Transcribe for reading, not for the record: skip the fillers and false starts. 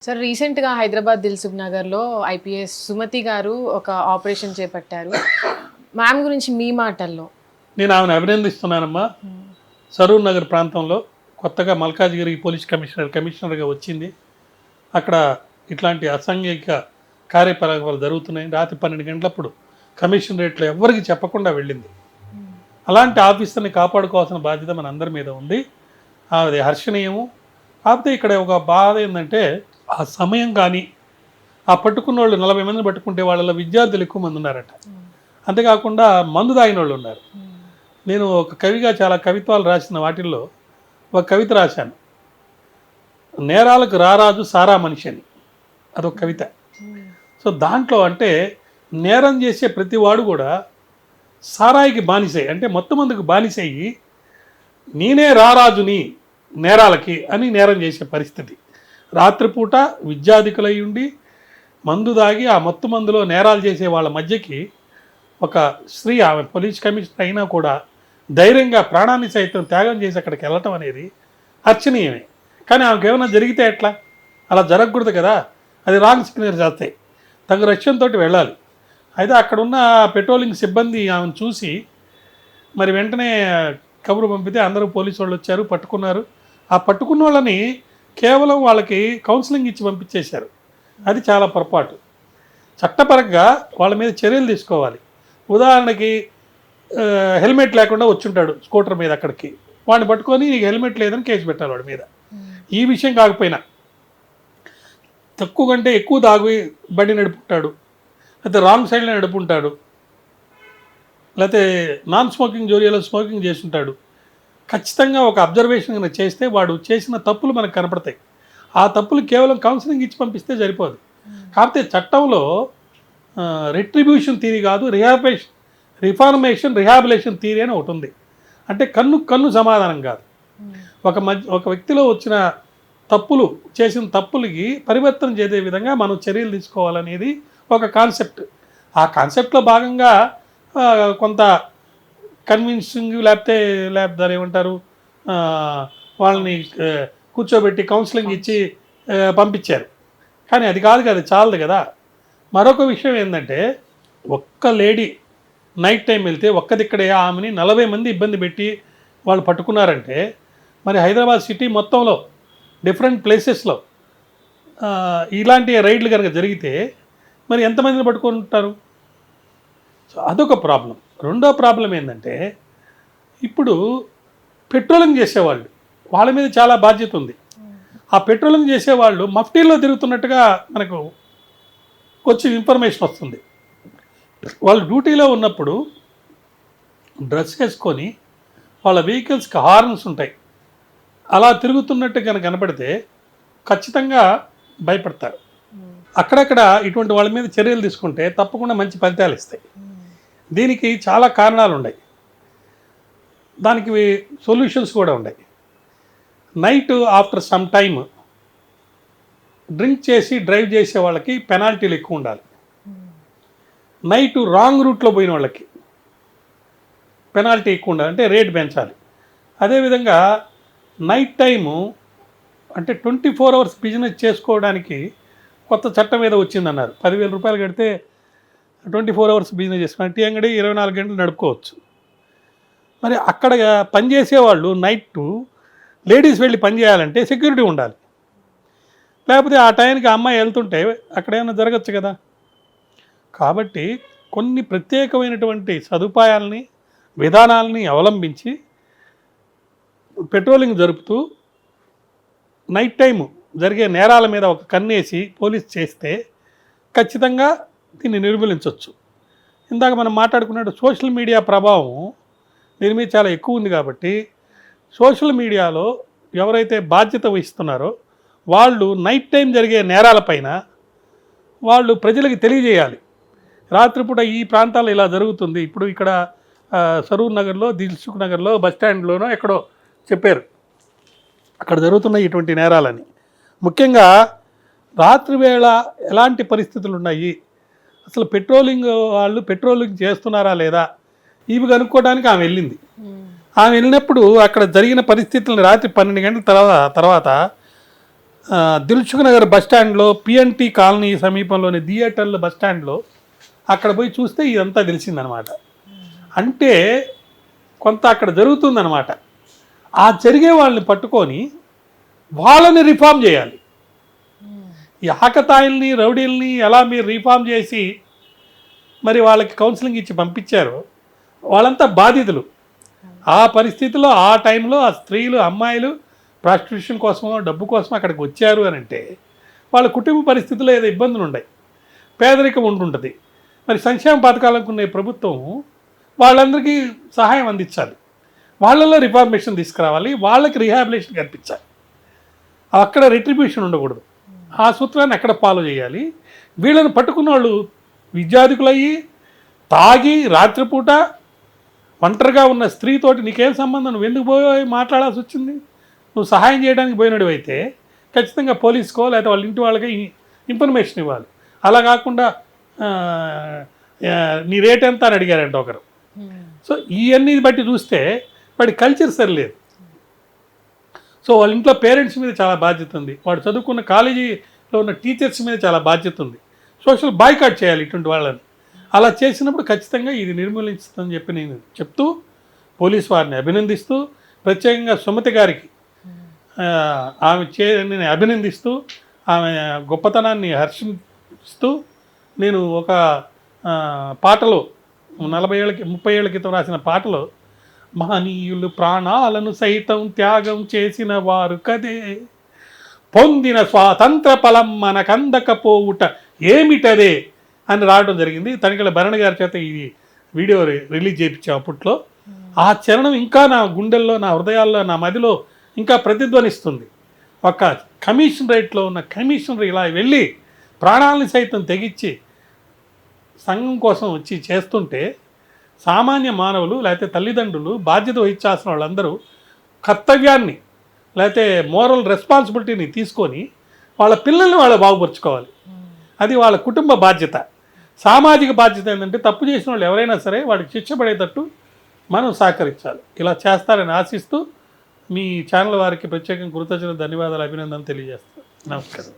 Sir రీసెంట్‌గా హైదరాబాద్ దిల్సుఖ్ నగర్‌లో IPS Sumathi గారు ఒక ఆపరేషన్ చేపట్టారు. మ్యామ్ గురించి మీ మాటల్లో. నేను ఆమెను అభినందిస్తున్నానమ్మా. సరూర్ నగర్ ప్రాంతంలో కొత్తగా మల్కాజ్గిరి పోలీస్ కమిషనర్గా వచ్చింది. అక్కడ ఇట్లాంటి అసాంఘిక కార్యకలాపాలు జరుగుతున్నాయి. రాత్రి 12 గంటలప్పుడు కమిషనరేట్లో ఎవ్వరికి చెప్పకుండా వెళ్ళింది. అలాంటి ఆఫీసర్ని కాపాడుకోవాల్సిన బాధ్యత మన అందరి మీద ఉంది. అది హర్షణీయము. కాకపోతే ఇక్కడ ఒక బాధ ఏంటంటే ఆ సమయం కానీ ఆ పట్టుకున్న వాళ్ళు 40 మందిని పట్టుకుంటే వాళ్ళలో విద్యార్థులు ఎక్కువ మంది ఉన్నారట. అంతేకాకుండా మందు తాగిన వాళ్ళు ఉన్నారు. నేను ఒక కవిగా చాలా కవిత్వాలు రాసిన వాటిల్లో ఒక కవిత రాశాను. నేరాలకు రారాజు సారా మనిషి అని. అదొక కవిత. సో దాంట్లో అంటే నేరం చేసే ప్రతి వాడు కూడా సారాయికి బానిసై, అంటే మొత్తం మందికి బానిసయ్యి నేనే రారాజుని నేరాలకి అని నేరం చేసే పరిస్థితి. రాత్రిపూట విద్యాధికులై ఉండి మందు దాగి ఆ మొత్తం మందులో నేరాలు చేసే వాళ్ళ మధ్యకి ఒక స్త్రీ, ఆమె పోలీస్ కమిషనర్ అయినా కూడా ధైర్యంగా ప్రాణాన్ని సైతం త్యాగం చేసి అక్కడికి వెళ్ళటం అనేది అర్చనీయమే. కానీ ఆమెకు ఏమైనా జరిగితే ఎట్లా? అలా జరగకూడదు కదా. అది రాంగ్ సిగ్నల్ చేస్తాయి. తగు రక్షణతో వెళ్ళాలి. అయితే అక్కడున్న పెట్రోలింగ్ సిబ్బంది ఆమెను చూసి మరి వెంటనే కబురు పంపితే అందరూ పోలీసు వాళ్ళు వచ్చారు, పట్టుకున్నారు. ఆ పట్టుకున్న వాళ్ళని కేవలం వాళ్ళకి కౌన్సిలింగ్ ఇచ్చి పంపించేశారు. అది చాలా పొరపాటు. చట్టపరంగా వాళ్ళ మీద చర్యలు తీసుకోవాలి. ఉదాహరణకి హెల్మెట్ లేకుండా వచ్చుంటాడు స్కూటర్ మీద అక్కడికి, వాడిని పట్టుకొని నీకు హెల్మెట్ లేదని కేసు పెట్టాలి వాడి మీద. ఈ విషయం కాకపోయినా తక్కువ కంటే ఎక్కువ తాగి బండి నడుపుంటాడు, లేకపోతే రాంగ్ సైడ్లో నడుపుంటాడు, లేకపోతే నాన్ స్మోకింగ్ జోలియాలో స్మోకింగ్ చేస్తుంటాడు. ఖచ్చితంగా ఒక అబ్జర్వేషన్ కనుక చేస్తే వాడు చేసిన తప్పులు మనకు కనపడతాయి. ఆ తప్పులు కేవలం కౌన్సిలింగ్ ఇచ్చి పంపిస్తే సరిపోదు. కాకపోతే చట్టంలో రిట్రిబ్యూషన్ థియరీ కాదు, రిహాబిలేషన్ థియరీ అని ఒకటి ఉంది. అంటే కన్ను సమాధానం కాదు. ఒక వ్యక్తిలో వచ్చిన తప్పులు, చేసిన తప్పులకి పరివర్తన చేసే విధంగా మనం చర్యలు తీసుకోవాలనేది ఒక కాన్సెప్ట్. ఆ కాన్సెప్ట్లో భాగంగా కొంత కన్విన్సింగ్ లేకపోతే దాని ఏమంటారు, వాళ్ళని కూర్చోబెట్టి కౌన్సిలింగ్ ఇచ్చి పంపించారు. కానీ అది కాదు కదా, చాలదు కదా. మరొక విషయం ఏంటంటే, ఒక్క లేడీ నైట్ టైం వెళ్తే ఒక్కదిక్కడే ఆమెని 40 మంది ఇబ్బంది పెట్టి వాళ్ళు పట్టుకున్నారంటే మరి హైదరాబాద్ సిటీ మొత్తంలో డిఫరెంట్ ప్లేసెస్లో ఇలాంటి రైడ్లు కనుక జరిగితే మరి ఎంతమందిని పట్టుకుంటారు? సో అదొక ప్రాబ్లం. రెండో ప్రాబ్లం ఏంటంటే, ఇప్పుడు పెట్రోలింగ్ చేసేవాళ్ళు, వాళ్ళ మీద చాలా బాధ్యత ఉంది. ఆ పెట్రోలింగ్ చేసేవాళ్ళు మఫ్టీల్లో తిరుగుతున్నట్టుగా మనకు వచ్చి ఇన్ఫర్మేషన్ వస్తుంది. వాళ్ళు డ్యూటీలో ఉన్నప్పుడు డ్రెస్ వేసుకొని వాళ్ళ వెహికల్స్కి హార్న్స్ ఉంటాయి, అలా తిరుగుతున్నట్టు కనుక కనపడితే ఖచ్చితంగా భయపడతారు. అక్కడక్కడ ఇటువంటి వాళ్ళ మీద చర్యలు తీసుకుంటే తప్పకుండా మంచి ఫలితాలు ఇస్తాయి. దీనికి చాలా కారణాలు ఉన్నాయి, దానికి సొల్యూషన్స్ కూడా ఉన్నాయి. Night after some time drink చేసి డ్రైవ్ చేసే వాళ్ళకి పెనాల్టీలు ఎక్కువ ఉండాలి. నైట్ రాంగ్ రూట్లో పోయిన వాళ్ళకి పెనాల్టీ ఎక్కువ ఉండాలి, అంటే రేట్ పెంచాలి. అదేవిధంగా నైట్ టైము అంటే 24 అవర్స్ బిజినెస్ చేసుకోవడానికి కొత్త చట్టం ఏదో వచ్చిందన్నారు. 10,000 రూపాయలు కడితే 24 అవర్స్ బిజినెస్ చేసుకుని టీ అంగడి 24 గంటలు నడుపుకోవచ్చు. మరి అక్కడ పనిచేసేవాళ్ళు నైట్ లేడీస్ వెళ్ళి పని చేయాలంటే సెక్యూరిటీ ఉండాలి. లేకపోతే ఆ టైంకి అమ్మాయి వెళ్తుంటే అక్కడ ఏమైనా జరగచ్చు కదా. కాబట్టి కొన్ని ప్రత్యేకమైనటువంటి సదుపాయాలని, విధానాలని అవలంబించి పెట్రోలింగ్ జరుపుతూ నైట్ టైము జరిగే నేరాల మీద ఒక కన్నేసి పోలీస్ చేస్తే ఖచ్చితంగా దీన్ని నిర్మూలించవచ్చు. ఇందాక మనం మాట్లాడుకున్నట్టు సోషల్ మీడియా ప్రభావం దీని మీద చాలా ఎక్కువ ఉంది. కాబట్టి సోషల్ మీడియాలో ఎవరైతే బాధ్యత వహిస్తున్నారో వాళ్ళు నైట్ టైం జరిగే నేరాలపైన వాళ్ళు ప్రజలకు తెలియజేయాలి. రాత్రిపూట ఈ ప్రాంతాల్లో ఇలా జరుగుతుంది. ఇప్పుడు ఇక్కడ సరూర్ నగర్లో, దిల్సుఖ్ నగర్లో, బస్టాండ్లోనో ఎక్కడో చెప్పారు అక్కడ జరుగుతున్న ఇటువంటి నేరాలని. ముఖ్యంగా రాత్రి వేళ ఎలాంటి పరిస్థితులు ఉన్నాయి, అసలు పెట్రోలింగ్ చేస్తున్నారా లేదా, ఇవి కనుక్కోవడానికి ఆమె వెళ్ళింది. ఆమె వెళ్ళినప్పుడు అక్కడ జరిగిన పరిస్థితులను రాత్రి 12 గంటల తర్వాత దిల్సుఖ్ నగర్ బస్ స్టాండ్లో పిఎన్టీ కాలనీ సమీపంలోని థియేటర్ల బస్ స్టాండ్లో అక్కడ పోయి చూస్తే ఇదంతా తెలిసిందనమాట. అంటే కొంత అక్కడ జరుగుతుందన్నమాట. ఆ జరిగే వాళ్ళని పట్టుకొని వాళ్ళని రిఫార్మ్ చేయాలి. ఈ ఆకతాయిల్ని రౌడీల్ని ఎలా మీరు రిఫార్మ్ చేసి మరి వాళ్ళకి కౌన్సిలింగ్ ఇచ్చి పంపించారో వాళ్ళంతా బాధితులు. ఆ పరిస్థితిలో ఆ టైంలో ఆ స్త్రీలు అమ్మాయిలు ప్రాస్టిట్యూషన్ కోసమో డబ్బు కోసమో అక్కడికి వచ్చారు అని అంటే వాళ్ళ కుటుంబ పరిస్థితుల్లో ఏదో ఇబ్బందులు ఉన్నాయి, పేదరికం ఉంటుంటుంది. మరి సంక్షేమ పథకాలకు ఉన్న ప్రభుత్వం వాళ్ళందరికీ సహాయం అందించాలి, వాళ్ళల్లో రిఫార్మేషన్ తీసుకురావాలి, వాళ్ళకి రిహాబిలేషన్ కల్పించాలి. అక్కడ రిట్రిబ్యూషన్ ఉండకూడదు. ఆ సూత్రాన్ని ఎక్కడ ఫాలో చేయాలి. వీళ్ళని పట్టుకున్న వాళ్ళు విద్యార్థికులయ్యి తాగి రాత్రిపూట ఒంటరిగా ఉన్న స్త్రీతోటి నీకేం సంబంధం, నువ్వు ఎందుకు పోయి మాట్లాడాల్సి వచ్చింది? నువ్వు సహాయం చేయడానికి పోయినడు అయితే ఖచ్చితంగా పోలీసుకో లేకపోతే వాళ్ళ ఇంటి వాళ్ళకి ఇన్ఫర్మేషన్ ఇవ్వాలి. అలా కాకుండా నీ రేట్ ఎంత అని అడిగారంట ఒకరు. సో ఇవన్నీ బట్టి చూస్తే వాడి కల్చర్ సరిలేదు. సో వాళ్ళ ఇంట్లో పేరెంట్స్ మీద చాలా బాధ్యత ఉంది, వాడు చదువుకున్న కాలేజీలో ఉన్న టీచర్స్ మీద చాలా బాధ్యత ఉంది. సోషల్ బాయ్కాట్ చేయాలి ఇటువంటి వాళ్ళని. అలా చేసినప్పుడు ఖచ్చితంగా ఇది నిర్మూలిస్తుందని చెప్పి నేను చెప్తూ పోలీస్ వారిని అభినందిస్తూ ప్రత్యేకంగా సుమతి గారికి ఆమె నేను అభినందిస్తూ ఆమె గొప్పతనాన్ని హర్షిస్తూ నేను ఒక పాటలో 30 ఏళ్ల క్రితం రాసిన పాటలో మహనీయులు ప్రాణాలను సైతం త్యాగం చేసిన వారు కదే పొందిన స్వాతంత్ర ఫలం మనకందకపోవుట ఏమిటదే అని రావడం జరిగింది. తనికెళ్ళ భరణి గారి చేత ఈ వీడియో రిలీజ్ చేయించాం అప్పట్లో. ఆ చరణం ఇంకా నా గుండెల్లో, నా హృదయాల్లో, నా మదిలో ఇంకా ప్రతిధ్వనిస్తుంది. ఒక కమిషనరేట్లో ఉన్న కమిషనర్ ఇలా వెళ్ళి ప్రాణాలని సైతం తెగించి సంఘం కోసం వచ్చి చేస్తుంటే సామాన్య మానవులు లేకపోతే తల్లిదండ్రులు బాధ్యత వహించాల్సిన వాళ్ళందరూ కర్తవ్యాన్ని లేకపోతే మోరల్ రెస్పాన్సిబిలిటీని తీసుకొని వాళ్ళ పిల్లల్ని వాళ్ళు బాగుపరుచుకోవాలి. అది వాళ్ళ కుటుంబ బాధ్యత. సామాజిక బాధ్యత ఏంటంటే తప్పు చేసిన వాళ్ళు ఎవరైనా సరే వాడికి శిక్ష పడేటట్టు మనం సహకరించాలి. ఇలా చేస్తారని ఆశిస్తూ మీ ఛానల్ వారికి ప్రత్యేకంగా కృతజ్ఞతలు, ధన్యవాదాలు, అభినందనలు తెలియజేస్తాను. నమస్కారం.